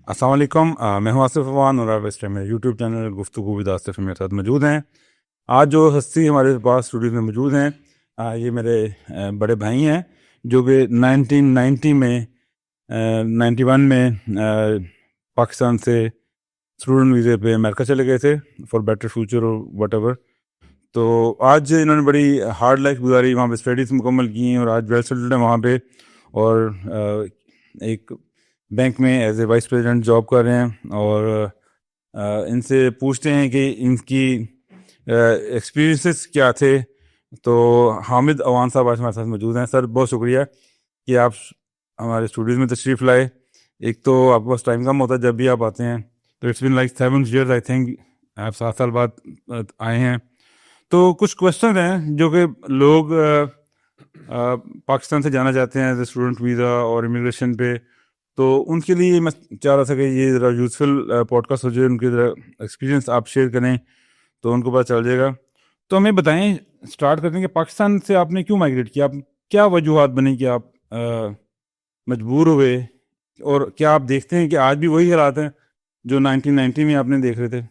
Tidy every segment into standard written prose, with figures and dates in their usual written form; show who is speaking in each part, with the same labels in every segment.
Speaker 1: अस्सलाम वालेकुम। मैं हूं आसिफ अफवान और आप इस टाइम मेरे यूट्यूब चैनल गुफ्तगू विद आसिफ मेरे साथ मौजूद हैं। आज जो हस्ती हमारे पास स्टूडियो में मौजूद हैं, ये मेरे बड़े भाई हैं जो कि 1990 में 91 में पाकिस्तान से स्टूडेंट वीज़े पे अमेरिका चले गए थे फॉर बेटर फ्यूचर और वट एवर। तो आज इन्होंने बड़ी हार्ड लाइफ गुजारी, वहाँ पे स्टडीज़ मुकम्मल की हैं और आज वेल सेटल्ड हैं वहाँ पे। और एक बैंक में as a vice president job कर रहे हैं। और इनसे पूछते हैं कि इनकी एक्सपीरियंसेस क्या थे। तो हामिद अवान साहब आज हमारे साथ मौजूद हैं। सर, बहुत शुक्रिया कि आप हमारे स्टूडियोज़ में तशरीफ़ लाए। एक तो आपके पास टाइम कम होता है जब भी आप आते हैं, तो it's been like 7 years I think, आप 7 साल बाद आए हैं। तो कुछ क्वेश्चन हैं जो कि लोग पाकिस्तान से जाना चाहते हैं एज ए स्टूडेंट वीज़ा और इमिग्रेशन पे। तो उनके लिए मैं चाह रहा था कि ये ज़रा यूज़फुल पॉडकास्ट हो जाए, उनके ज़रा एक्सपीरियंस आप शेयर करें तो उनको पता चल जाएगा। तो हमें बताएं, स्टार्ट करते हैं कि पाकिस्तान से आपने क्यों माइग्रेट किया? आप क्या वजूहात बनी कि आप मजबूर हुए, और क्या आप देखते हैं कि आज भी वही हालात हैं जो 1990 में आपने देख रहे थे?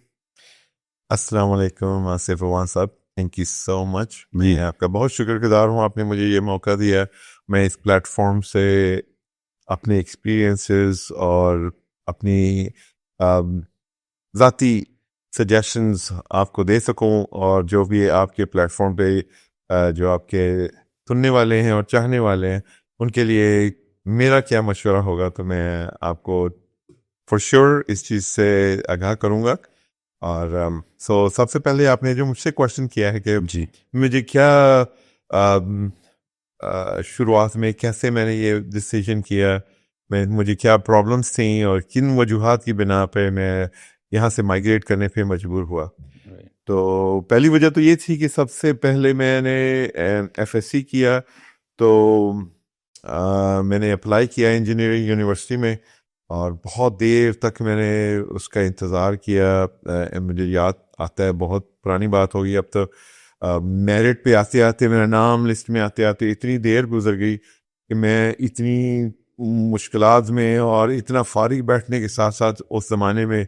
Speaker 2: अस्सलाम वालेकुम आसिफ अवान साहब, थैंक यू सो मच। मैं आपका बहुत शुक्रगुजार हूँ, आपने मुझे ये मौका दिया। मैं इस प्लेटफॉर्म से अपने एक्सपीरियंसेस और अपनी ज़ाती सजेशंस आपको दे सकूं, और जो भी आपके प्लेटफॉर्म पे जो आपके सुनने वाले हैं और चाहने वाले हैं उनके लिए मेरा क्या मशवरा होगा, तो मैं आपको फॉर श्योर इस चीज़ से आगाह करूँगा। और सबसे पहले आपने जो मुझसे क्वेश्चन किया है कि
Speaker 1: जी,
Speaker 2: मुझे क्या शुरुआत में कैसे मैंने ये डिसीजन किया, मुझे क्या प्रॉब्लम्स थी और किन वजूहात की बिना पे मैं यहाँ से माइग्रेट करने पे मजबूर हुआ। तो पहली वजह तो ये थी कि सबसे पहले मैंने एफएससी किया। तो मैंने अप्लाई किया इंजीनियरिंग यूनिवर्सिटी में, और बहुत देर तक मैंने उसका इंतज़ार किया। मुझे याद आता है, बहुत पुरानी बात होगी अब तो, मेरिट पे आते आते, मेरा नाम लिस्ट में आते आते इतनी देर गुजर गई कि मैं इतनी मुश्किलात में और इतना फारिग बैठने के साथ साथ उस ज़माने में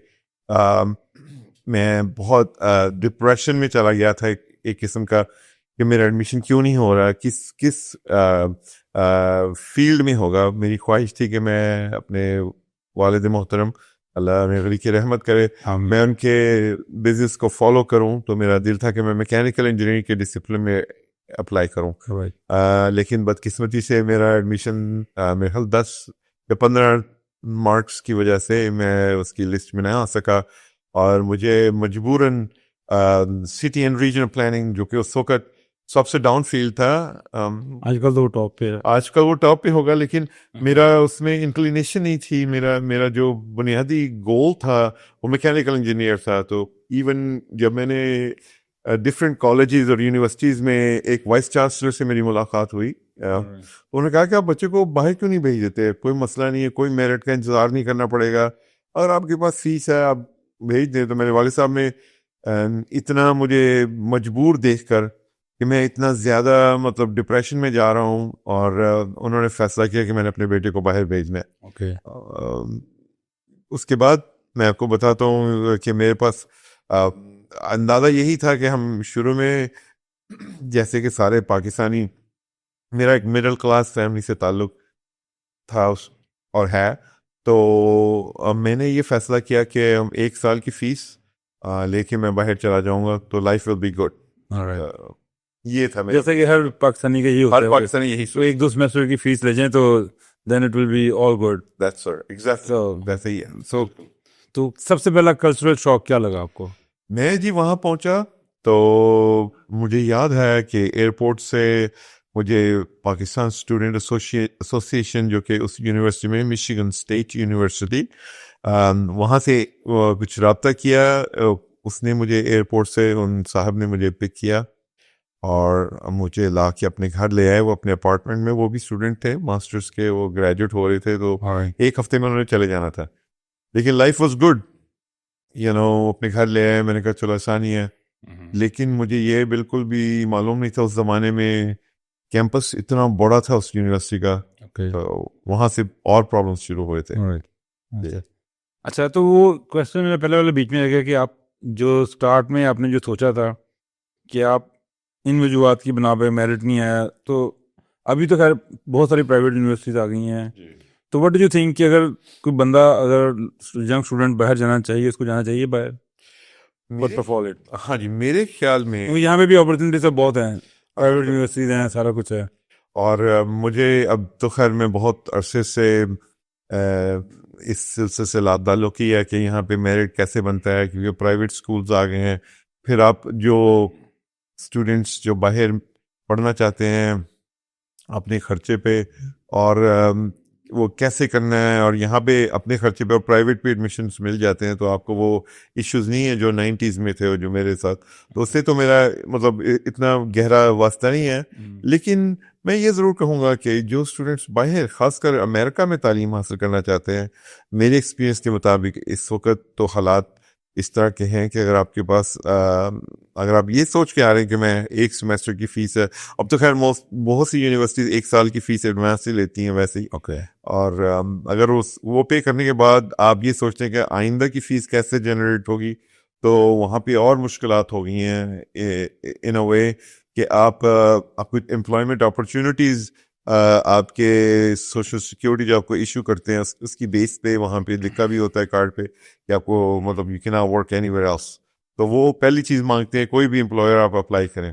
Speaker 2: मैं बहुत डिप्रेशन में चला गया था, एक किस्म का, कि मेरा एडमिशन क्यों नहीं हो रहा, किस किस फील्ड में होगा। मेरी ख्वाहिश थी कि मैं अपने वालिद मोहतरम, अल्लाह मेरी की रहमत करे, मैं उनके बिजनेस को फॉलो करूं। तो मेरा दिल था कि मैं मैकेनिकल इंजीनियरिंग के डिसिप्लिन में अप्लाई करूं। लेकिन बदकिस्मती से मेरा एडमिशन मेरे ख्याल 10 या 15 मार्क्स की वजह से मैं उसकी लिस्ट में ना आ सका, और मुझे मजबूरन सिटी एंड रीजनल प्लानिंग, जो कि उस वक्त सबसे डाउन फील्ड था,
Speaker 1: आजकल तो वो टॉप पे है।
Speaker 2: आजकल वो टॉप पे होगा, लेकिन मेरा उसमें इंक्लिनेशन नहीं थी। मेरा मेरा जो बुनियादी गोल था वो मैकेनिकल इंजीनियर था। तो इवन जब मैंने डिफरेंट कॉलेजेस और यूनिवर्सिटीज़ में एक वाइस चांसलर से मेरी मुलाकात हुई, तो उन्होंने कहा कि आप बच्चे को बाहर क्यों नहीं भेज देते, कोई मसला नहीं है, कोई मेरिट का इंतज़ार नहीं करना पड़ेगा, अगर आपके पास फीस है आप भेज दें। तो मेरे वालिद साहब ने इतना मुझे मजबूर देखकर कि मैं इतना ज़्यादा मतलब डिप्रेशन में जा रहा हूँ, और उन्होंने फैसला किया कि मैंने अपने बेटे को बाहर भेजना है।
Speaker 1: ओके।
Speaker 2: उसके बाद मैं आपको बताता हूँ कि मेरे पास अंदाज़ा यही था कि हम शुरू में, जैसे कि सारे पाकिस्तानी, मेरा एक मिडिल क्लास फैमिली से ताल्लुक़ था और है। तो मैंने ये फ़ैसला किया कि 1 साल की फ़ीस लेके मैं बाहर चला जाऊँगा, तो लाइफ विल बी गुड। ये था मेरा,
Speaker 1: जैसे कि हर पाकिस्तानी का ये होता
Speaker 2: हर
Speaker 1: है,
Speaker 2: पाकिस्तानी यही
Speaker 1: तो 1-2 सेमेस्टर की फीस ले जाएं तो then it will be all good.
Speaker 2: That's sir, exactly वैसे ही है।
Speaker 1: सो तो सबसे पहला कल्चरल शॉक क्या लगा आपको?
Speaker 2: मैं जी वहाँ पहुँचा तो मुझे याद है कि एयरपोर्ट से मुझे पाकिस्तान स्टूडेंट एसोसिएशन, जो कि उस यूनिवर्सिटी में, मिशिगन स्टेट यूनिवर्सिटी, वहाँ से कुछ रब्ता किया। उसने मुझे एयरपोर्ट से, उन साहब ने मुझे पिक किया और मुझे ला के अपने घर ले आए। वो अपने अपार्टमेंट में, वो भी स्टूडेंट थे मास्टर्स के, वो ग्रेजुएट हो रहे थे, तो एक हफ्ते में उन्होंने चले जाना था। लेकिन लाइफ वाज गुड, अपने घर ले आए। मैंने कहा चलो आसानी है। लेकिन मुझे ये बिल्कुल भी मालूम नहीं था उस ज़माने में कैंपस इतना बड़ा था उस यूनिवर्सिटी का। तो वहाँ से और प्रॉब्लम्स शुरू हुए थे।
Speaker 1: अच्छा, तो वो क्वेश्चन मेरा पहले वाले बीच में रह गया कि आप जो स्टार्ट में आपने जो सोचा था कि आप इन वजूहत की बना पे मेरिट नहीं आया, तो अभी तो खैर बहुत सारी प्राइवेट यूनिवर्सिटीज आ गई हैं, तो व्हाट डू यू थिंक कि अगर कोई बंदा, अगर यंग स्टूडेंट बाहर जाना चाहिए, उसको जाना चाहिए बाहर? फर्स्ट ऑफ ऑल इट,
Speaker 2: हाँ जी, मेरे ख्याल में
Speaker 1: क्योंकि यहाँ पे भी अपॉर्चुनिटी सब बहुत हैं, प्राइवेट यूनिवर्सिटीज हैं, सारा कुछ है।
Speaker 2: और मुझे अब तो खैर मैं बहुत अरसे से इस सिलसिले से ताल्लुक़ है कि यहाँ पे मेरिट कैसे बनता है, क्योंकि प्राइवेट स्कूल्स आ गए हैं। फिर आप जो स्टूडेंट्स जो बाहर पढ़ना चाहते हैं अपने खर्चे पे, और वो कैसे करना है, और यहाँ पे अपने खर्चे पे और प्राइवेट पे एडमिशन्स मिल जाते हैं, तो आपको वो इश्यूज नहीं है जो 90s में थे, जो मेरे साथ। तो उससे तो मेरा मतलब इतना गहरा वास्ता नहीं है। लेकिन मैं ये ज़रूर कहूँगा कि जो स्टूडेंट्स बाहर ख़ासकर अमेरिका में तालीम हासिल करना चाहते हैं, मेरे एक्सपीरियंस के मुताबिक इस वक्त तो हालात इस तरह के हैं कि अगर आपके पास अगर आप ये सोच के आ रहे हैं कि मैं एक सेमेस्टर की फ़ीस है, अब तो खैर बहुत सी यूनिवर्सिटीज़ एक साल की फ़ीस एडवांस से लेती हैं वैसे ही।
Speaker 1: ओके।
Speaker 2: और अगर वो पे करने के बाद आप ये सोचते हैं कि आइंदा की फ़ीस कैसे जनरेट होगी, तो वहाँ पे और मुश्किलात हो गई हैं इन अ वे कि आपको एम्प्लॉयमेंट अपॉर्चुनिटीज़ आपके सोशल सिक्योरिटी जो आपको इशू करते हैं उसकी बेस पे वहाँ पे लिखा भी होता है कार्ड पे कि आपको मतलब you can not work anywhere else. तो वो पहली चीज़ मांगते हैं कोई भी एम्प्लॉयर आप अप्लाई करें।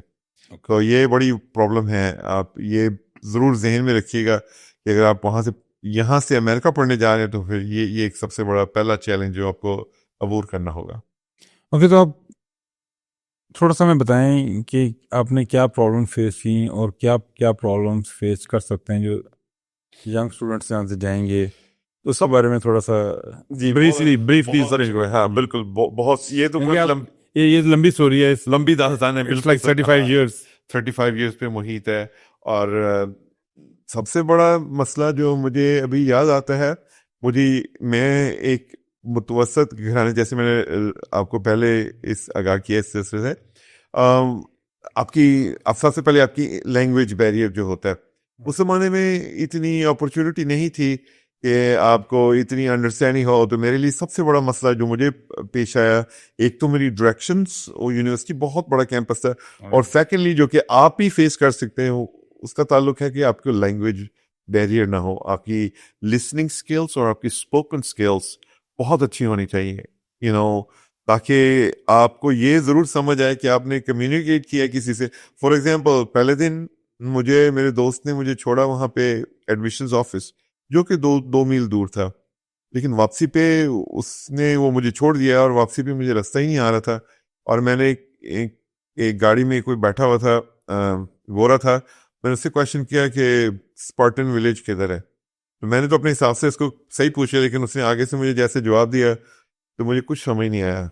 Speaker 2: तो ये बड़ी प्रॉब्लम है। आप ये ज़रूर जहन में रखिएगा कि अगर आप वहाँ से यहाँ से अमेरिका पढ़ने जा रहे हैं तो फिर ये एक सबसे बड़ा पहला चैलेंज जो आपको अबूर करना होगा।
Speaker 1: ओके, तो आप थोड़ा सा हमें बताएं कि आपने क्या प्रॉब्लम फेस की और क्या क्या प्रॉब्लम्स फेस कर सकते हैं जो यंग स्टूडेंट्स यहाँ से जाएंगे, तो उसके बारे में थोड़ा सा
Speaker 2: जी
Speaker 1: ब्रीफली
Speaker 2: सर। हाँ बिल्कुल, बहुत ये तो
Speaker 1: क्योंकि
Speaker 2: बहुत
Speaker 1: आप ये लंबी स्टोरी है,
Speaker 2: लंबी दास्तान है।
Speaker 1: It's like 35 years.
Speaker 2: 35 इयर्स पे मुहित है। और सबसे बड़ा मसला जो मुझे अभी याद आता है, मैं एक मुतवसत घराने, जैसे मैंने आपको पहले इस आगाह किया इस सिलसिले से, अब सबसे पहले आपकी लैंग्वेज बैरियर जो होता है, उस ज़माने में इतनी अपॉर्चुनिटी नहीं थी कि आपको इतनी अंडरस्टैंडिंग हो। तो मेरे लिए सबसे बड़ा मसला जो मुझे पेश आया, एक तो मेरी डायरेक्शंस, और यूनिवर्सिटी बहुत बड़ा कैंपस था, और सेकेंडली जो कि आप ही फेस कर सकते हो उसका ताल्लुक है कि आपको लैंग्वेज बैरियर ना हो। आपकी लिसनिंग स्किल्स और आपकी स्पोकन स्किल्स बहुत अच्छी होनी चाहिए, ताकि आपको ये ज़रूर समझ आए कि आपने कम्युनिकेट किया किसी से। फॉर एग्जांपल, पहले दिन मेरे दोस्त ने मुझे छोड़ा वहाँ पे एडमिशन्स ऑफिस, जो कि दो मील दूर था, लेकिन वापसी पे उसने वो मुझे छोड़ दिया, और वापसी पे मुझे रास्ता ही नहीं आ रहा था। और मैंने एक गाड़ी में कोई बैठा हुआ था, गोरा था। मैंने उससे क्वेश्चन किया कि स्पार्टन विलेज किधर है। तो मैंने तो अपने हिसाब से इसको सही पूछा, लेकिन उसने आगे से मुझे जैसे जवाब दिया तो मुझे कुछ समझ नहीं आया।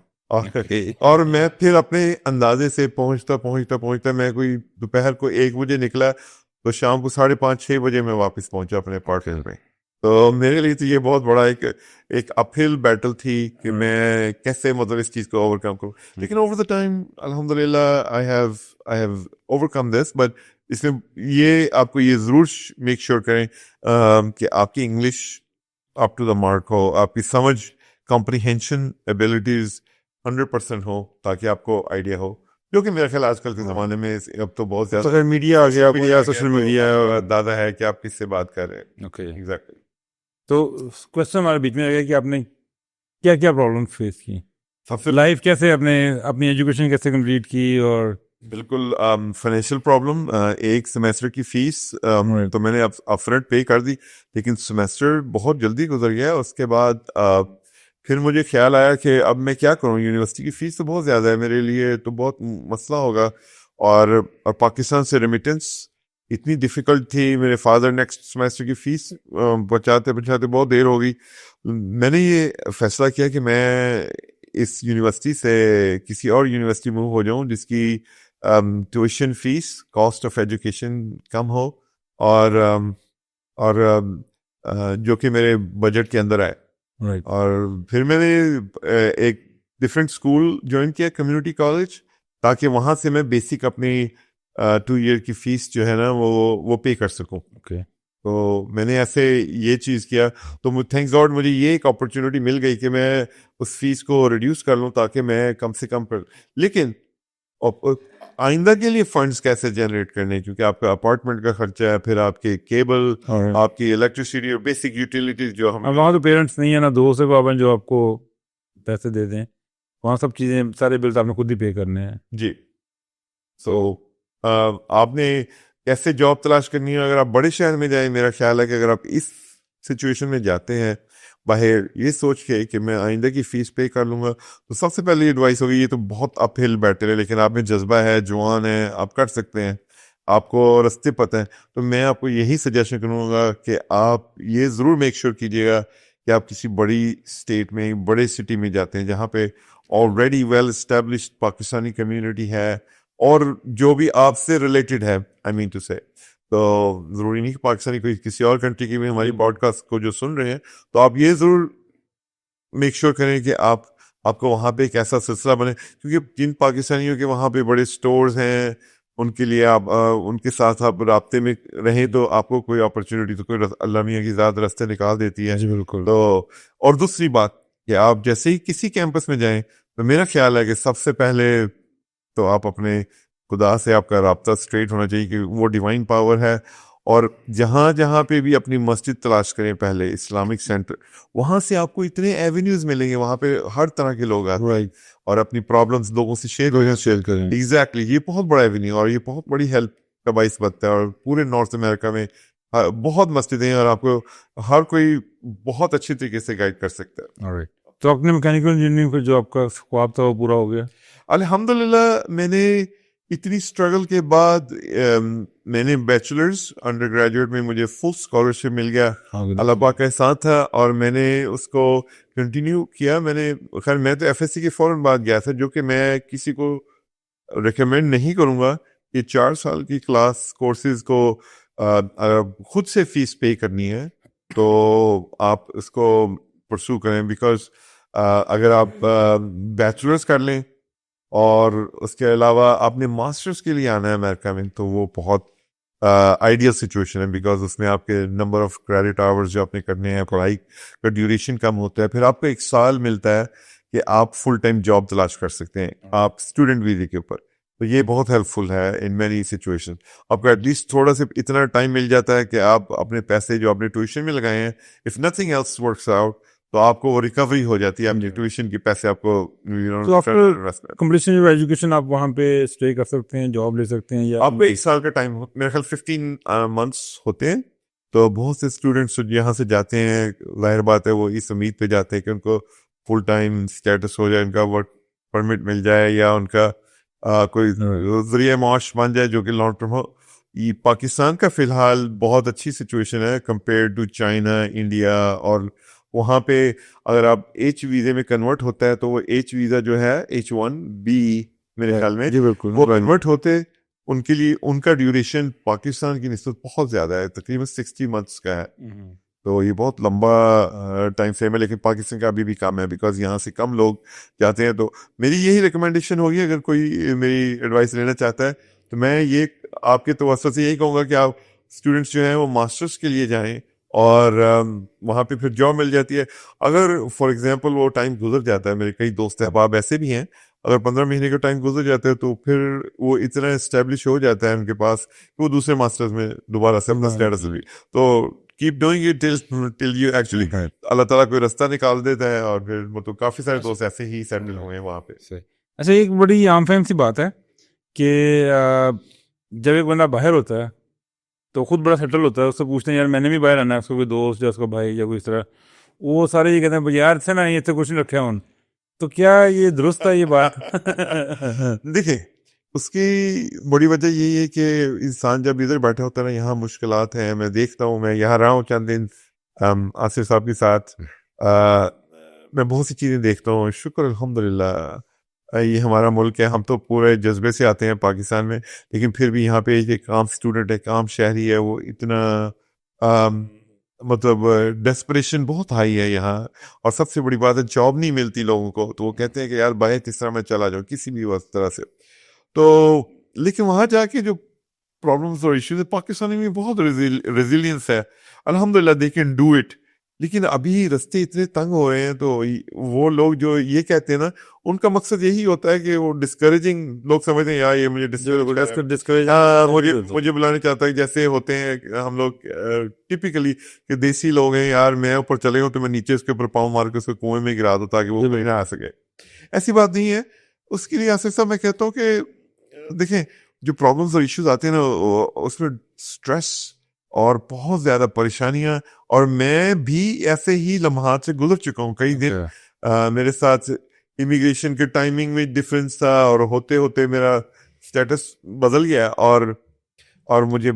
Speaker 2: और मैं फिर अपने अंदाजे से पहुंचता मैं कोई दोपहर को 1 बजे निकला, तो शाम को 5:30-6 बजे मैं वापस पहुंचा अपने अपार्टमेंट में। तो मेरे लिए तो ये बहुत बड़ा एक अपहिल बैटल थी कि मैं कैसे मतलब इस चीज को ओवरकम करूं। लेकिन ओवर द टाइम अल्हम्दुलिल्लाह I have overcome this. But इसमें ये आपको ये जरूर मेक श्योर करें कि आपकी English up to the mark हो, आपकी समझ कॉम्प्रिहेंशन एबिलिटीज 100% हो, ताकि आपको आइडिया हो, जो कि मेरा ख्याल आजकल के ज़माने में अब तो बहुत ज़्यादा
Speaker 1: सोशल मीडिया आ गया, सोशल मीडिया।
Speaker 2: दादा है कि आप किससे बात कर रहे हैं।
Speaker 1: Okay,
Speaker 2: exactly.
Speaker 1: तो क्वेश्चन हमारे बीच में आ गया कि आपने क्या क्या प्रॉब्लम फेस की,
Speaker 2: सबसे
Speaker 1: लाइफ कैसे अपनी एजुकेशन कैसे कंप्लीट की, और
Speaker 2: बिल्कुल फाइनेंशियल प्रॉब्लम। एक सेमेस्टर की फीस तो मैंने अपफ्रंट पे कर दी, लेकिन सेमेस्टर बहुत जल्दी गुजर गया। उसके बाद फिर मुझे ख्याल आया कि अब मैं क्या करूं, यूनिवर्सिटी की फ़ीस तो बहुत ज़्यादा है मेरे लिए, तो बहुत मसला होगा। और पाकिस्तान से रेमिटेंस इतनी डिफ़िकल्ट थी। मेरे फादर नेक्स्ट सेमेस्टर की फ़ीस बचाते बचाते बहुत देर हो गई। मैंने ये फैसला किया कि मैं इस यूनिवर्सिटी से किसी और यूनिवर्सिटी मूव हो जाऊं जिसकी tuition fees, cost of education कम हो, और जो कि मेरे बजट के अंदर आए।
Speaker 1: राइट।
Speaker 2: और फिर मैंने एक डिफरेंट स्कूल ज्वाइन किया, कम्युनिटी कॉलेज, ताकि वहाँ से मैं बेसिक अपनी 2 ईयर की फीस जो है ना वो पे कर सकूं।
Speaker 1: ओके,
Speaker 2: तो मैंने ऐसे ये चीज़ किया, तो थैंक्स गॉड मुझे ये एक अपॉर्चुनिटी मिल गई कि मैं उस फीस को रिड्यूस कर लूँ ताकि मैं कम से कम कर, लेकिन आइंदा के लिए फंड्स कैसे जनरेट करने हैं, क्योंकि आपका अपार्टमेंट का खर्चा है, फिर आपके केबल,
Speaker 1: और
Speaker 2: आपकी इलेक्ट्रिसिटी और बेसिक यूटिलिटीज जो हम
Speaker 1: अब वहाँ तो पेरेंट्स नहीं है ना, दोस्त है पापा जो आपको पैसे दे दें, वहाँ सब चीज़ें सारे बिल्स आपने खुद ही पे करने हैं।
Speaker 2: जी। सो आपने कैसे जॉब तलाश करनी है, अगर आप बड़े शहर में जाएं, मेरा ख्याल है कि अगर आप इस सिचुएशन में जाते हैं बाहर ये सोच के कि मैं आइंदा की फीस पे कर लूंगा, तो सबसे पहली एडवाइस होगी, ये तो बहुत अपहिल बैटल है, लेकिन आप में जज्बा है, जवान है, आप कर सकते हैं, आपको रास्ते पता है, तो मैं आपको यही सजेशन करूंगा कि आप ये ज़रूर मेक श्योर कीजिएगा कि आप किसी बड़ी स्टेट में, बड़े सिटी में जाते हैं जहाँ पे already well established Pakistani community है और जो भी आपसे रिलेटेड है, आई मीन टू से, तो ज़रूरी नहीं कि पाकिस्तानी कोई किसी और कंट्री की भी हमारी पॉडकास्ट को जो सुन रहे हैं, तो आप ये ज़रूर मेक श्योर करें कि आपको वहाँ पे एक ऐसा सिलसिला बने, क्योंकि जिन पाकिस्तानियों के वहाँ पे बड़े स्टोर्स हैं, उनके लिए आप उनके साथ आप राब्ते में रहें, तो आपको कोई अपॉर्चुनिटी, तो कोई अल्लाह मियां की ज़ात रास्ते निकाल देती है।
Speaker 1: जी बिल्कुल।
Speaker 2: तो और दूसरी बात कि आप जैसे ही किसी कैंपस में जाएं, तो मेरा ख्याल है कि सबसे पहले तो आप अपने खुदा से आपका राब्ता स्ट्रेट होना चाहिए कि वो डिवाइन पावर है, और जहाँ जहाँ पे भी अपनी मस्जिद तलाश करें, पहले इस्लामिक सेंटर, वहाँ से आपको इतने एवेन्यूज मिलेंगे, वहाँ पे हर तरह के लोग आते हैं और अपनी प्रॉब्लम्स लोगों से शेयर
Speaker 1: करें।
Speaker 2: एग्जैक्टली, ये बहुत बड़ा एवेन्यू और ये बहुत बड़ी हेल्प का बाइस बनता है, और पूरे नॉर्थ अमेरिका में बहुत मस्जिदें हैं और आपको हर कोई बहुत अच्छी तरीके से गाइड कर सकता है।
Speaker 1: ऑलराइट, तो अपने मैकेनिकल इंजीनियरिंग फिर जो आपका ख्वाब था वो पूरा हो गया?
Speaker 2: अल्हम्दुलिल्लाह, मैंने इतनी स्ट्रगल के बाद मैंने बैचलर्स अंडर ग्रेजुएट में मुझे फुल स्कॉलरशिप मिल गया, अल्लाह पाक का एहसान था, और मैंने उसको कंटिन्यू किया। खैर मैं तो एफएससी के फौरन बाद गया था, जो कि मैं किसी को रिकमेंड नहीं करूँगा कि 4 साल की क्लास कोर्सेज को खुद से फीस पे करनी है तो आप इसको परसू करें, बिकॉज अगर आप बैचलर्स कर लें और उसके अलावा आपने मास्टर्स के लिए आना है अमेरिका में, तो वो बहुत आइडियल सिचुएशन है, बिकॉज उसमें आपके नंबर ऑफ क्रेडिट आवर्स जो आपने करने हैं, पढ़ाई का ड्यूरेशन कम होता है, फिर आपको 1 साल मिलता है कि आप फुल टाइम जॉब तलाश कर सकते हैं आप स्टूडेंट वीजे के ऊपर। तो ये बहुत हेल्पफुल है इन मैनी सिचुएशन। आपको एटलीस्ट थोड़ा सा इतना टाइम मिल जाता है कि आप अपने पैसे जो आपने ट्यूशन में लगाए हैं, if nothing else works out, तो आपको वो रिकवरी हो जाती है, आपने ट्यूशन के पैसे आपको
Speaker 1: तो आफ्टर कंप्लीशन ऑफ एजुकेशन आप वहाँ पे स्टे कर सकते हैं, जॉब ले सकते हैं, या
Speaker 2: आपको 1 साल का टाइम, मेरे ख्याल 15 मंथ्स होते हैं। तो बहुत से स्टूडेंट्स यहाँ से जाते हैं, जाहिर बात है वो इस उम्मीद पे जाते हैं कि उनको फुल टाइम स्टेटस हो जाए, उनका वर्क परमिट मिल जाए, या उनका कोई जरिया माश बन जाए जो कि लॉन्ग टर्म हो। ये पाकिस्तान का फिलहाल बहुत अच्छी सिचुएशन है कंपेयर टू चाइना, इंडिया, और वहाँ पे अगर आप H वीज़े में कन्वर्ट होता है तो वो H वीज़ा जो है H1B मेरे ख्याल में,
Speaker 1: जी बिल्कुल,
Speaker 2: वो कन्वर्ट होते उनके लिए उनका ड्यूरेशन पाकिस्तान की निस्बत बहुत ज़्यादा है, तकरीबन 60 मंथ्स का है। तो ये बहुत लंबा टाइम फ्रेम है, लेकिन पाकिस्तान का अभी भी कम है, बिकॉज यहाँ से कम लोग जाते हैं। तो मेरी यही रिकमेंडेशन होगी, अगर कोई मेरी एडवाइस लेना चाहता है, तो मैं ये आपके तवज्जो से यही कहूँगा कि आप स्टूडेंट्स जो हैं वो मास्टर्स के लिए जाएं, और वहाँ पे फिर जॉब मिल जाती है। अगर फॉर एग्जांपल वो टाइम गुजर जाता है, मेरे कई दोस्त अहबाब ऐसे भी हैं, अगर 15 महीने का टाइम गुजर जाता है तो फिर वो इतना एस्टेब्लिश हो जाता है उनके पास कि वो दूसरे मास्टर्स में दोबारा से अपना स्टेटस भी, तो keep doing it till you actually, Allah ताला कोई रास्ता निकाल देता है, और फिर मतलब काफ़ी सारे दोस्त ऐसे ही सेटल हुए हैं वहाँ पे।
Speaker 1: अच्छा, एक बड़ी आम फहम सी बात है कि जब एक बंदा बाहर होता है तो खुद बड़ा सेटल होता है, उससे पूछते हैं यार मैंने भी बाहर आना है, उसको कोई दोस्त या उसका भाई या कोई इस तरह, वो सारे ये कहते हैं यार से ना ये तो कुछ नहीं रखे उन, तो क्या ये दुरुस्त है ये बात?
Speaker 2: देखिए, उसकी बड़ी वजह यही है कि इंसान जब इधर बैठा होता है ना, यहाँ मुश्किलात हैं, मैं देखता हूँ, मैं यहाँ रहा हूँ चंद दिन आसिफ साहब के साथ, मैं बहुत सी चीज़ें देखता हूँ, शुक्र अल्हम्दुलिल्लाह ये हमारा मुल्क है, हम तो पूरे जज्बे से आते हैं पाकिस्तान में, लेकिन फिर भी यहाँ पे एक आम स्टूडेंट है, आम शहरी है, वो इतना मतलब डेस्परेशन बहुत हाई है यहाँ, और सबसे बड़ी बात है जॉब नहीं मिलती लोगों को, तो वो कहते हैं कि यार बाहर तीसरा मैं चला जाऊँ किसी भी तरह से। तो लेकिन वहाँ जाके जो प्रॉब्लम्स और इश्यूज, पाकिस्तानी में बहुत रेजिलियंस है, अल्हम्दुलिल्लाह दे कैन डू इट। लेकिन अभी रास्ते इतने तंग हो रहे हैं, तो वो लोग जो ये कहते हैं ना, उनका मकसद यही होता है कि वो डिस्करेजिंग, लोग समझते हैं यार ये मुझे
Speaker 1: डिस्करेज
Speaker 2: मुझे बुलाने चाहता है। जैसे होते हैं हम लोग टिपिकली कि देसी लोग हैं, यार मैं ऊपर चले हूँ तो मैं नीचे उसके ऊपर पाँव मार के उसको कुएं में गिरा दूं ताकि वो कहीं ना आ सके। ऐसी बात नहीं है। उसके लिए आसिफ साहब मैं कहता हूँ कि देखें, जो प्रॉब्लम्स और इश्यूज आते हैं ना, उसमें स्ट्रेस और बहुत ज्यादा परेशानियां, और मैं भी ऐसे ही लम्हात से गुजर चुका हूँ। कई दिन मेरे साथ इमिग्रेशन के टाइमिंग में डिफरेंस था, और होते होते मेरा स्टेटस बदल गया, और मुझे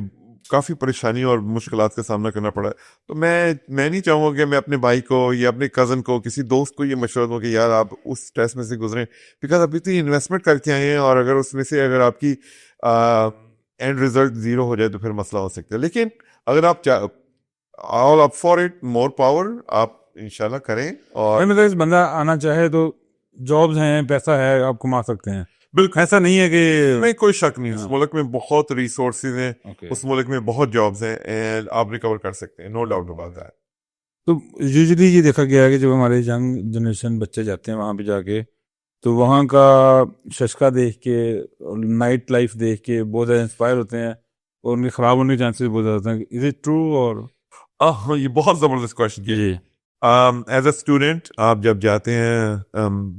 Speaker 2: काफी परेशानी और मुश्किलात का सामना करना पड़ा। तो मैं नहीं चाहूंगा कि मैं अपने भाई को या अपने कजन को, किसी दोस्त को ये मशवरा दूं कि यार आप उस स्ट्रेस में से गुजरें, बिकॉज अभी तो इन्वेस्टमेंट करके आए हैं, और अगर उसमें से अगर आपकी एंड रिजल्ट जीरो हो जाए तो फिर मसला हो सकता है। लेकिन अगर आप all up for it, more power, आप इंशाल्लाह करें। और
Speaker 1: मतलब इस बंदा आना चाहे तो जॉब्स हैं, पैसा है, आप कमा सकते हैं।
Speaker 2: बिल्कुल
Speaker 1: ऐसा नहीं है कि
Speaker 2: नहीं, कोई शक नहीं, उस
Speaker 1: हाँ।
Speaker 2: मुल्क में बहुत रिसोर्सेज हैं,
Speaker 1: Okay.
Speaker 2: उस मुल्क में बहुत जॉब्स हैं, एंड आप रिकवर कर सकते हैं, नो डाउट अबाउट दैट।
Speaker 1: तो यूजुअली ये देखा गया है कि जब हमारे यंग जनरेशन बच्चे जाते हैं वहाँ पे जाके, तो वहाँ का शशका देख के, नाइट लाइफ देख के बहुत ज़्यादा इंस्पायर होते हैं, और उनके ख़राब होने के चांसेस बहुत ज़्यादा होते हैं। Is it true? और
Speaker 2: हाँ, ये बहुत जबरदस्त क्वेश्चन किया।
Speaker 1: जी
Speaker 2: एज अ स्टूडेंट आप जब जाते हैं,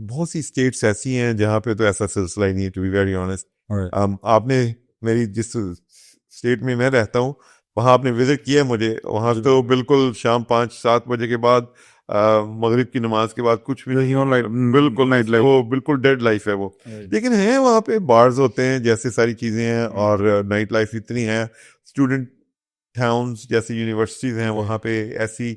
Speaker 2: बहुत सी स्टेट्स ऐसी हैं जहाँ पे तो ऐसा सिलसिला ही नहीं है, to be very honest.
Speaker 1: alright.
Speaker 2: आपने मेरी जिस स्टेट में मैं रहता हूँ वहाँ आपने विजिट किया है मुझे, वहाँ तो बिल्कुल शाम 5-7 बजे के बाद, मगरिब की नमाज के बाद कुछ भी नहीं, बिल्कुल नाइट लाइफ, वो बिल्कुल डेड लाइफ है वो। लेकिन है वहाँ पे बार्स होते हैं, जैसे सारी चीजें हैं, और नाइट लाइफ इतनी है। स्टूडेंट टाउन्स जैसे यूनिवर्सिटीज हैं वहाँ पे ऐसी,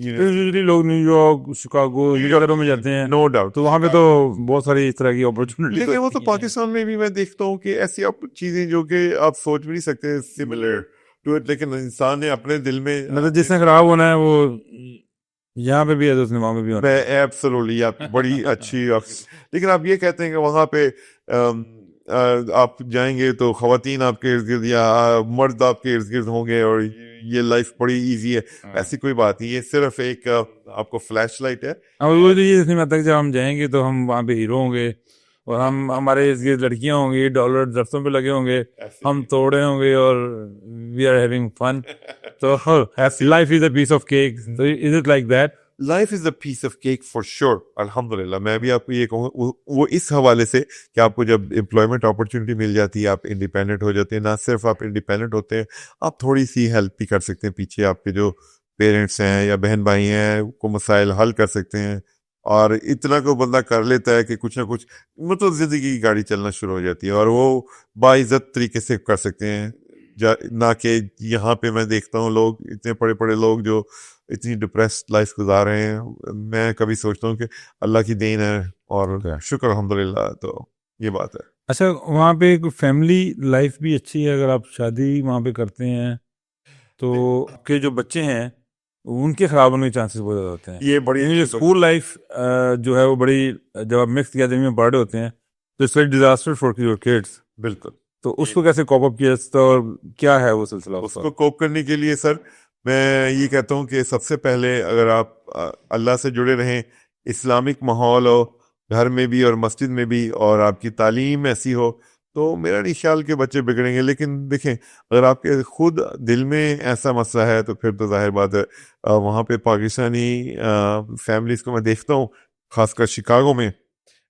Speaker 1: यूजुअली लोग न्यूयॉर्क, शिकागो, ये शहरों में जाते हैं,
Speaker 2: नो डाउट,
Speaker 1: तो वहाँ पे तो बहुत सारी इस तरह की अपॉर्चुनिटी।
Speaker 2: लेकिन वो तो पाकिस्तान में भी मैं देखता हूँ कि ऐसी चीजें जो कि आप सोच भी नहीं सकते सिमिलर टू इट, लेकिन इंसान ने अपने दिल में,
Speaker 1: मतलब जिसने खराब होना है वो यहाँ पे भी है तो उसने वहाँ पे भी होना है।
Speaker 2: एब्सोल्युटली, आप बड़ी अच्छी लेकिन आप ये कहते हैं कि वहाँ पे आप जाएंगे तो खवातीन आपके इर्द गिर्द या मर्द आपके इर्द गिर्द होंगे, और ये लाइफ बड़ी इजी है। ऐसी कोई बात नहीं, ये सिर्फ एक आपको फ्लैश लाइट है।
Speaker 1: अब वो तो ये इसमें आता है कि जब हम जाएंगे तो हम वहाँ पे हीरो होंगे, और हम हमारे इसके लड़कियां होंगी, डॉलर दरख्तों पे लगे होंगे, हम तोड़े होंगे, और वी आर हैविंग फन। तो life is a piece of cake, तो is it like that?
Speaker 2: Life is a piece of cake for sure, अल्हम्दुलिल्लाह। मैं भी आपको ये कहूँ, वो इस हवाले से कि आपको जब एम्प्लॉयमेंट अपॉर्चुनिटी मिल जाती है, आप इंडिपेंडेंट हो जाते हैं। ना सिर्फ आप इंडिपेंडेंट होते हैं, आप थोड़ी सी हेल्प भी कर सकते हैं, पीछे आपके जो पेरेंट्स हैं या बहन भाई हैं को मसाइल हल कर सकते हैं, और इतना को बंदा कर लेता है कि कुछ ना कुछ मतलब जिंदगी की गाड़ी चलना शुरू हो जाती है, और वो बाइज्जत तरीके से कर सकते हैं। ना कि यहाँ पे मैं देखता हूँ लोग, इतने बड़े बड़े लोग जो इतनी डिप्रेस्ड लाइफ गुजार रहे हैं। मैं कभी सोचता हूँ कि अल्लाह की देन है, और शुक्र अल्हम्दुलिल्लाह, तो ये बात है।
Speaker 1: अच्छा, वहाँ पे एक फैमिली लाइफ भी अच्छी है, अगर आप शादी वहाँ पे करते हैं तो आपके जो बच्चे हैं उनके खराब होने के चांसेस बहुत ज़्यादा होते हैं।
Speaker 2: ये बड़ी
Speaker 1: स्कूल लाइफ जो है वो बड़ी, जब आप मिक्स गैदरिंग में बड़े होते हैं तो it's like disaster for your kids.
Speaker 2: बिल्कुल,
Speaker 1: तो उसको कैसे कॉप अप किया जाता है, और क्या है वो सिलसिला
Speaker 2: उसको कोप करने के लिए सर मैं ये कहता हूँ कि सबसे पहले अगर आप अल्लाह से जुड़े रहें, इस्लामिक माहौल हो घर में भी और मस्जिद में भी, और आपकी तालीम ऐसी हो, तो मेरा नहीं ख्याल के बच्चे बिगड़ेंगे। लेकिन देखें, अगर आपके खुद दिल में ऐसा मसला है तो फिर तो जाहिर बात है, वहाँ पे पाकिस्तानी फैमिलीज को मैं देखता हूँ, खासकर शिकागो में,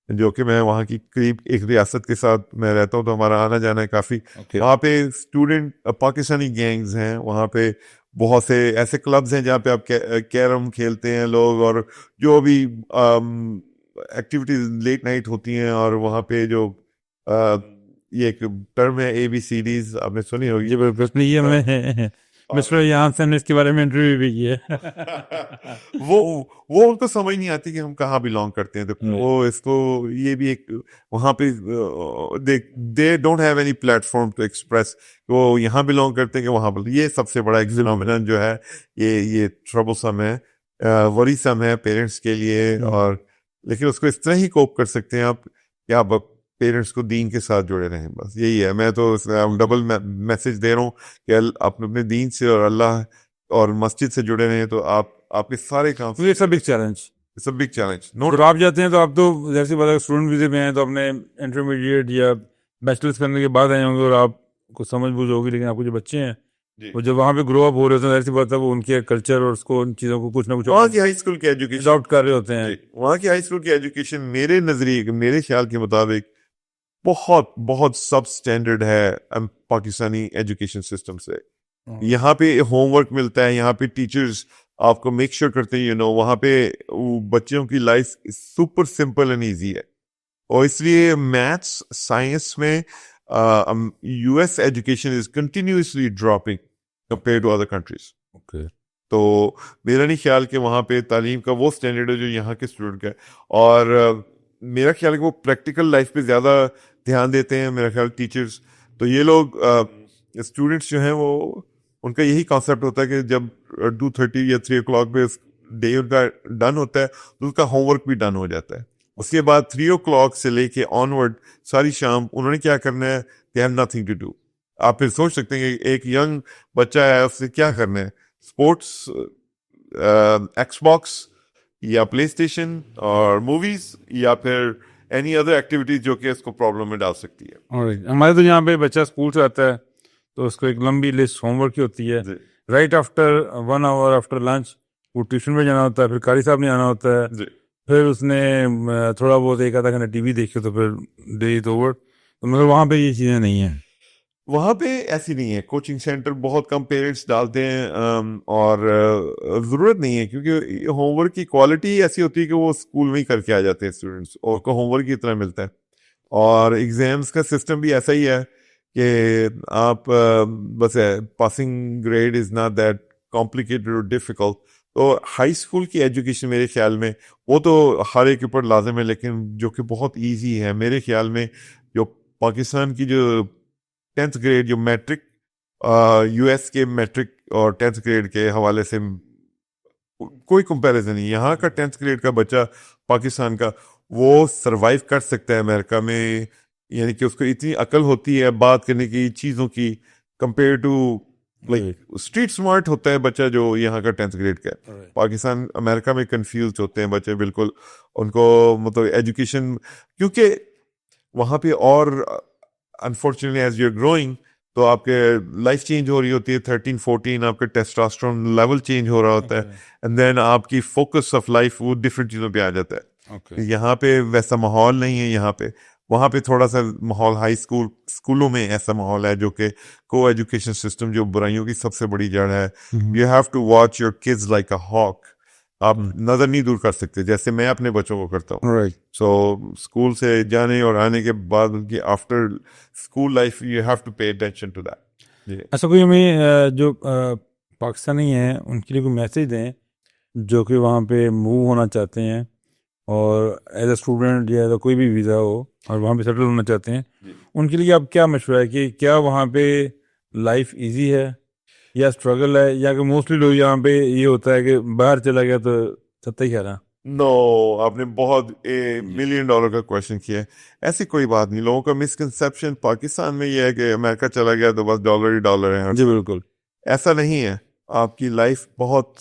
Speaker 2: जो कि मैं वहाँ की करीब एक रियासत के साथ मैं रहता हूँ, तो हमारा आना जाना है काफ़ी। वहाँ पे स्टूडेंट पाकिस्तानी गैंग्स हैं, वहाँ पे बहुत से ऐसे क्लब्स हैं जहाँ पे आप कैरम खेलते हैं लोग, और जो भी एक्टिविटीज लेट नाइट होती हैं, और वहाँ पे जो ये एक टर्म है ABCDs, आपने सुनी होगी।
Speaker 1: जी बिल्कुल, ये मैं मिस्टर यहाँ से इसके बारे में इंटरव्यू भी किया है।
Speaker 2: वो उनको समझ नहीं आती कि हम कहाँ बिलोंग करते हैं, तो वो इसको ये भी एक वहाँ पे they don't have any platform to express वो यहाँ बिलोंग करते हैं कि वहाँ, ये सबसे बड़ा एक फिनोमेनन जो है, ये ट्रबलसम है, वरीसम है पेरेंट्स के लिए। और लेकिन उसको इस तरह ही कोप कर सकते हैं आप, या पेरेंट्स को दीन के साथ जुड़े रहें, बस यही है। मैं तो डबल मैसेज दे रहा हूँ कि आप अपने दीन से और अल्लाह और मस्जिद से जुड़े रहें, तो आपके सारे काम।
Speaker 1: तो ये सब big challenge,
Speaker 2: it's a big challenge.
Speaker 1: और आप जाते हैं तो आप तो जैसे बात है स्टूडेंट वीजे में हैं, तो अपने इंटरमीडिएट या बैचलर्स करने के बाद आए होंगे और आपको समझ बूझ होगी, लेकिन आपके जो बच्चे हैं वो जब वहाँ पे ग्रो अप हो रहे होते हैं, ऐसी बात है वो उनके कल्चर और उसको उन चीज़ों को कुछ ना कुछ
Speaker 2: वहाँ की हाई स्कूल की एजुकेशन
Speaker 1: अडॉप्ट कर रहे होते हैं।
Speaker 2: वहाँ की हाई स्कूल की एजुकेशन मेरे नजरिए, मेरे ख्याल के मुताबिक बहुत बहुत सब स्टैंडर्ड है पाकिस्तानी एजुकेशन सिस्टम से। यहाँ पे होमवर्क मिलता है, यहाँ पे टीचर्स आपको मेक श्योर करते हैं, वहाँ पे बच्चों की life super simple and easy है। और इसलिए मैथ्स साइंस में US education is continuously dropping compare to other countries. तो मेरा नहीं ख्याल कि वहाँ पे तालीम का वो स्टैंडर्ड है जो यहाँ के स्टूडेंट का है। और मेरा ख्याल है कि वो प्रैक्टिकल लाइफ पे ज़्यादा ध्यान देते हैं मेरा ख्याल टीचर्स। तो ये लोग स्टूडेंट्स जो हैं वो उनका यही कॉन्सेप्ट होता है कि जब 2:30 या 3 o'clock पे डे उनका डन होता है तो उसका होमवर्क भी डन हो जाता है। उसके बाद 3 o'clock से लेके ऑनवर्ड सारी शाम उन्होंने क्या करना है, they have nothing to do. आप फिर सोच सकते हैं कि एक यंग बच्चा है उससे क्या करना है, स्पोर्ट्स, एक्सबॉक्स या प्ले स्टेशन और मूवीज या फिर एनी अदर एक्टिविटीज जो कि इसको प्रॉब्लम में डाल सकती है।
Speaker 1: हमारे तो यहाँ पे बच्चा स्कूल से आता है तो उसको एक लंबी लिस्ट होमवर्क की होती है, right after 1 hour after lunch वो ट्यूशन में जाना होता है, फिर कारी साहब ने आना होता है, फिर उसने थोड़ा बहुत एक आधा घंटा टीवी देखी तो फिर डे इज ओवर। तो मगर वहाँ पे ये चीज़ें नहीं हैं,
Speaker 2: वहाँ पे ऐसी नहीं है। कोचिंग सेंटर बहुत कम पेरेंट्स डालते हैं और ज़रूरत नहीं है, क्योंकि होमवर्क की क्वालिटी ऐसी होती है कि वो स्कूल में ही करके आ जाते हैं स्टूडेंट्स और को होमवर्क की तरह मिलता है। और एग्जाम्स का सिस्टम भी ऐसा ही है कि आप बस passing grade is not that complicated और डिफ़िकल्ट। तो हाई स्कूल की एजुकेशन मेरे ख्याल में वो तो हर एक के ऊपर लाजिम है, लेकिन जो कि बहुत ईजी है मेरे ख्याल में। जो पाकिस्तान की जो 10th ग्रेड जो मैट्रिक यूएस के मैट्रिक और 10th ग्रेड के हवाले से कोई कंपैरिजन नहीं। यहाँ का 10th ग्रेड का बच्चा पाकिस्तान का वो सरवाइव कर सकता है अमेरिका में, यानी कि उसको इतनी अकल होती है बात करने की चीज़ों की, compare to like street smart होता है बच्चा जो यहाँ का 10th ग्रेड का है। पाकिस्तान अमेरिका में कंफ्यूज होते हैं बच्चे बिल्कुल, उनको मतलब एजुकेशन, क्योंकि वहाँ पे और अनफॉर्चुनेटली एज यूर ग्रोइंग तो आपके लाइफ चेंज हो रही होती है, 13-14 आपका टेस्टोस्टेरोन लेवल चेंज हो रहा होता है, एंड देन आपकी फोकस ऑफ लाइफ वो डिफरेंट चीज़ों पे आ जाता है। यहाँ पे वैसा माहौल नहीं है यहाँ पे। वहाँ पे थोड़ा सा माहौल हाई स्कूलों में ऐसा माहौल है जो कि को एजुकेशन सिस्टम जो बुराइयों की सबसे बड़ी जड़ है। You have to watch your kids like a hawk. आप नजर नहीं दूर कर सकते जैसे मैं अपने बच्चों को करता हूँ। सो स्कूल से जाने और आने के बाद उनकी after school life you have to pay attention to that.
Speaker 1: ऐसा कोई हमें जो पाकिस्तानी हैं उनके लिए कोई मैसेज दें जो कि वहाँ पे मूव होना चाहते हैं और एज अ स्टूडेंट या कोई भी वीज़ा हो और वहाँ पे सेटल होना चाहते हैं, उनके लिए आप क्या मशवरा है कि क्या वहाँ पे लाइफ इजी है या स्ट्रगल है, या कि मोस्टली लोग यहाँ पे ये होता है कि बाहर चला गया तो सत्ता ही खाना?
Speaker 2: नो, आपने बहुत $1 million का क्वेश्चन किया है। ऐसी कोई बात नहीं। लोगों का मिसकंसेप्शन पाकिस्तान में ये है कि अमेरिका चला गया तो बस डॉलर ही डॉलर है।
Speaker 1: जी बिल्कुल
Speaker 2: ऐसा नहीं है। आपकी लाइफ बहुत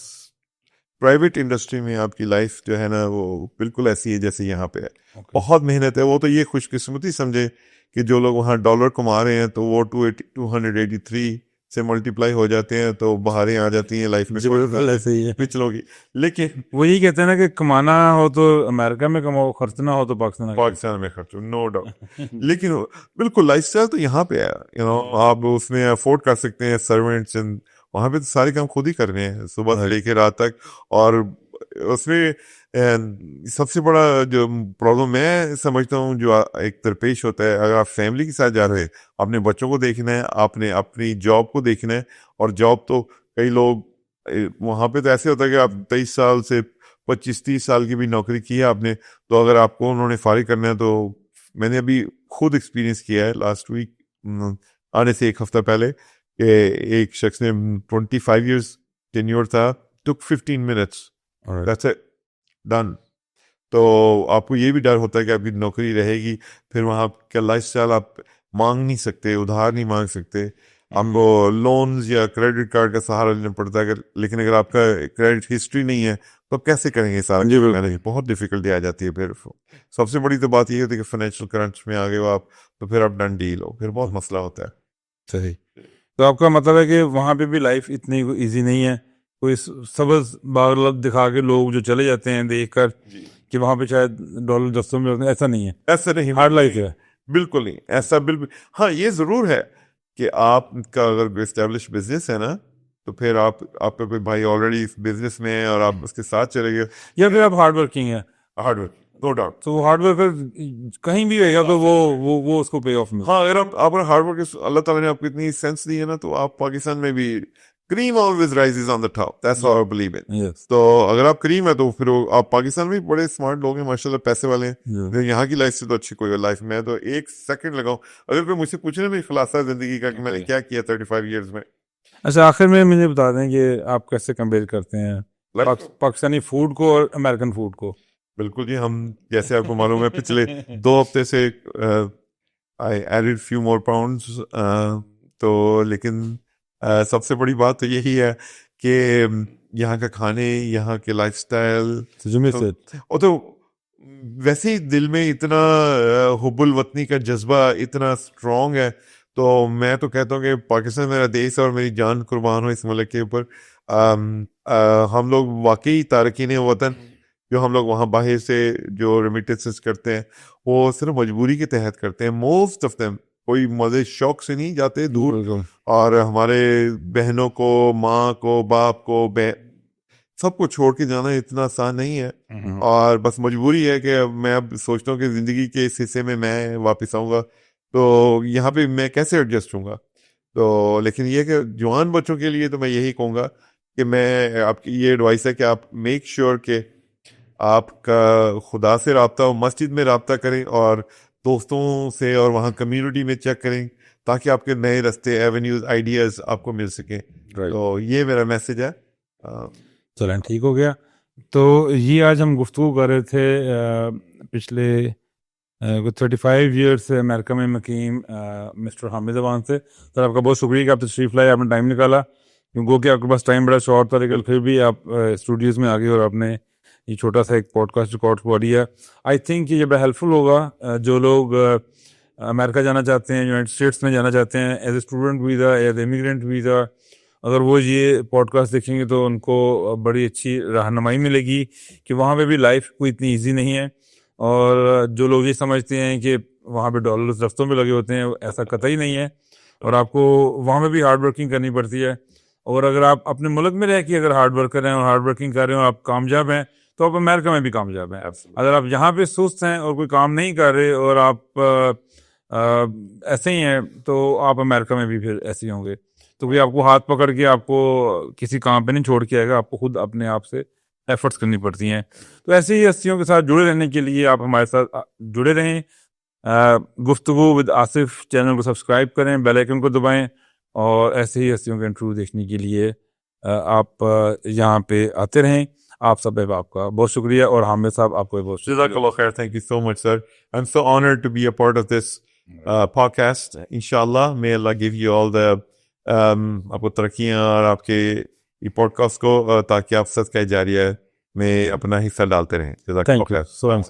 Speaker 2: प्राइवेट इंडस्ट्री में आपकी लाइफ जो है ना वो बिल्कुल ऐसी है जैसे यहाँ पे है। बहुत मेहनत है। वो तो ये खुशकिस्मती समझे कि जो लोग वहाँ डॉलर कमा रहे हैं तो वो 283 से मल्टीप्लाई हो जाते हैं तो बाहरें आ जाती हैं लाइफ में।
Speaker 1: ऐसे ही है
Speaker 2: पिछलों की। लेकिन
Speaker 1: वो यही कहते हैं ना कि कमाना हो तो अमेरिका में कमाओ, खर्चना हो तो
Speaker 2: पाकिस्तान में खर्चो, नो डाउट। लेकिन बिल्कुल लाइफस्टाइल तो यहाँ पे है, आप उसमें अफोर्ड कर सकते हैं सर्वेंट्स एंड वहाँ पे तो सारे काम खुद ही कर रहे हैं सुबह से लेकर रात तक। और उसमें सबसे बड़ा जो प्रॉब्लम मैं समझता हूँ जो एक दरपेश होता है, अगर आप फैमिली के साथ जा रहे हैं, अपने बच्चों को देखना है, आपने अपनी जॉब को देखना है। और जॉब तो कई लोग वहाँ पे तो ऐसे होता है कि आप 23 साल से 25-30 साल की भी नौकरी की है आपने, तो अगर आपको उन्होंने फारिग करना है तो मैंने अभी खुद एक्सपीरियंस किया है लास्ट वीक आने से एक हफ्ता पहले कि एक शख्स ने 25 years टेन्योर था, took 15 minutes, that's it, done। तो आपको ये भी डर होता है कि आपकी नौकरी रहेगी, फिर वहाँ का लाइफस्टाइल आप मांग नहीं सकते, उधार नहीं मांग सकते, आपको लोन्स या क्रेडिट कार्ड का सहारा लेना पड़ता है। लेकिन अगर आपका क्रेडिट हिस्ट्री नहीं है तो आप कैसे करेंगे सारा
Speaker 1: जी, बिल्कुल।
Speaker 2: मैनेज? बहुत डिफिकल्टी आ जाती है। फिर सबसे बड़ी तो बात ये होती है कि फाइनेंशियल क्रंच में आ गए हो आप, तो फिर आप डन डील हो, फिर बहुत मसला होता है।
Speaker 1: सही। तो आपका मतलब है कि वहाँ पे भी लाइफ इतनी इजी नहीं है, कोई सबज बागलत दिखा के लोग जो चले जाते हैं देखकर कि वहाँ पे शायद डॉलर दस्तों में होते हैं, ऐसा नहीं है,
Speaker 2: ऐसा नहीं,
Speaker 1: हार्ड लाइफ है।
Speaker 2: बिल्कुल नहीं ऐसा, बिल्कुल। हाँ, ये जरूर है कि आपका अगर एस्टेब्लिश बिजनेस है ना, तो फिर आपका कोई भाई ऑलरेडी इस बिजनेस में है और आप उसके साथ चले गए,
Speaker 1: या फिर आप हार्ड वर्किंग है,
Speaker 2: हार्ड वर्क, नो डाउट।
Speaker 1: तो वो हार्ड वर्कर कहीं भी रहेगा तो वो उसको पे ऑफ मिलता
Speaker 2: हाँ, अगर आप हार्ड वर्क, अल्लाह ताला ने आपको इतनी सेंस दी है ना, तो आप पाकिस्तान में भी cream always rises on the top, that's how I believe in.
Speaker 1: है। यस।
Speaker 2: तो अगर आप क्रीम है तो फिर आप पाकिस्तान में भी बड़े स्मार्ट लोग हैं माशाल्लाह, पैसे वाले हैं। फिर यहाँ की लाइफ से तो अच्छी कोई लाइफ में तो एक सेकंड लगाऊं अगर कोई मुझसे पूछे ना मेरी खुलासा जिंदगी का कि मैंने क्या किया 35 इयर्स में।
Speaker 1: अच्छा, आखिर में मुझे बता दें कि आप कैसे कंपेयर करते हैं पाकिस्तानी फूड को और अमेरिकन फूड को?
Speaker 2: बिल्कुल जी, हम जैसे आपको मालूम है पिछले 2 हफ्ते से I added few more pounds, तो लेकिन सबसे बड़ी बात तो यही है कि यहाँ का खाने, यहाँ के lifestyle,
Speaker 1: So you miss it.
Speaker 2: और तो वैसे ही दिल में इतना हुब्बुल वतनी का जज्बा इतना स्ट्रांग है, तो मैं तो कहता हूँ कि पाकिस्तान मेरा देश है और मेरी जान कुर्बान हो इस मुल्क के ऊपर। हम लोग वाकई तारकीन वतन, जो हम लोग वहाँ बाहर से जो रेमिटेंसेस करते हैं वो सिर्फ मजबूरी के तहत करते हैं, मोस्ट ऑफ देम, कोई मजे शौक से नहीं जाते दूर।
Speaker 1: बिल्कुल।
Speaker 2: और हमारे बहनों को, माँ को, बाप को, सबको छोड़ के जाना इतना आसान नहीं है, और बस मजबूरी है कि मैं अब सोचता हूँ कि जिंदगी के इस हिस्से में मैं वापस आऊँगा तो यहाँ पे मैं कैसे एडजस्ट हूँगा। तो लेकिन ये कि जवान बच्चों के लिए तो मैं यही कहूँगा कि मैं आपकी ये एडवाइस है कि आप मेक श्योर कि आपका खुदा से रब्ता हो, मस्जिद में रब्ता करें और दोस्तों से और वहाँ कम्युनिटी में चेक करें, ताकि आपके नए रास्ते, एवेन्यूज, आइडियाज आपको मिल सकें। तो ये मेरा मैसेज है।
Speaker 1: चलें, ठीक हो गया। तो ये आज हम गुफ्तगू कर रहे थे पिछले 35 ईयर्स से अमेरिका में मुकीम मिस्टर हामिद अवान से। सर, आपका बहुत शुक्रिया कि आप तशरीफ लाए, आपने टाइम निकाला, क्योंकि कि आपके पास टाइम बड़ा शॉर्ट था, लेकिन फिर भी आप स्टूडियोज़ में आ गए और आपने ये छोटा सा एक पॉडकास्ट रिकॉर्ड हुआ दिया। आई थिंक ये बड़ा हेल्पफुल होगा जो लोग अमेरिका जाना चाहते हैं, यूनाइटेड स्टेट्स में जाना चाहते हैं as a student visa, as immigrant visa. अगर वो ये पॉडकास्ट देखेंगे तो उनको बड़ी अच्छी रहनुमाई मिलेगी कि वहाँ पे भी लाइफ कोई इतनी इजी नहीं है। और जो लोग ये समझते हैं कि वहाँ पे डॉलर्स रफ्तों में लगे होते हैं, ऐसा कतई नहीं है, और आपको वहाँ पे भी हार्ड वर्किंग करनी पड़ती है। और अगर आप अपने मुल्क में रह के अगर हार्ड वर्कर हैं और हार्ड वर्किंग कर रहे हैं और आप कामयाब हैं, तो आप अमेरिका में भी कामयाब हैं। अगर आप यहाँ पे सुस्त हैं और कोई काम नहीं कर रहे और आप ऐसे ही हैं, तो आप अमेरिका में भी फिर ऐसे ही होंगे। तो कोई आपको हाथ पकड़ के आपको किसी काम पे नहीं छोड़ के आएगा, आपको खुद अपने आप से एफर्ट्स करनी पड़ती हैं। तो ऐसे ही हस्तियों के साथ जुड़े रहने के लिए आप हमारे साथ जुड़े रहें। गुफ्तगू विद आसिफ चैनल को सब्सक्राइब करें, बेल आइकन को दबाएं, और ऐसे ही हस्तियों के इंटरव्यू देखने के लिए आप यहाँ पे आते रहें। आप सब आपका बहुत शुक्रिया, और हामिद साहब आपको बहुत शुक्रिया।
Speaker 2: Thank you so much, sir. I'm so honored to be a part of this podcast. Inshallah, may Allah give you all the आपको तरक्कियां और आपके ये पॉडकास्ट को, ताकि आप सदका जारिया में अपना हिस्सा डालते रहें।
Speaker 1: Thank you so much.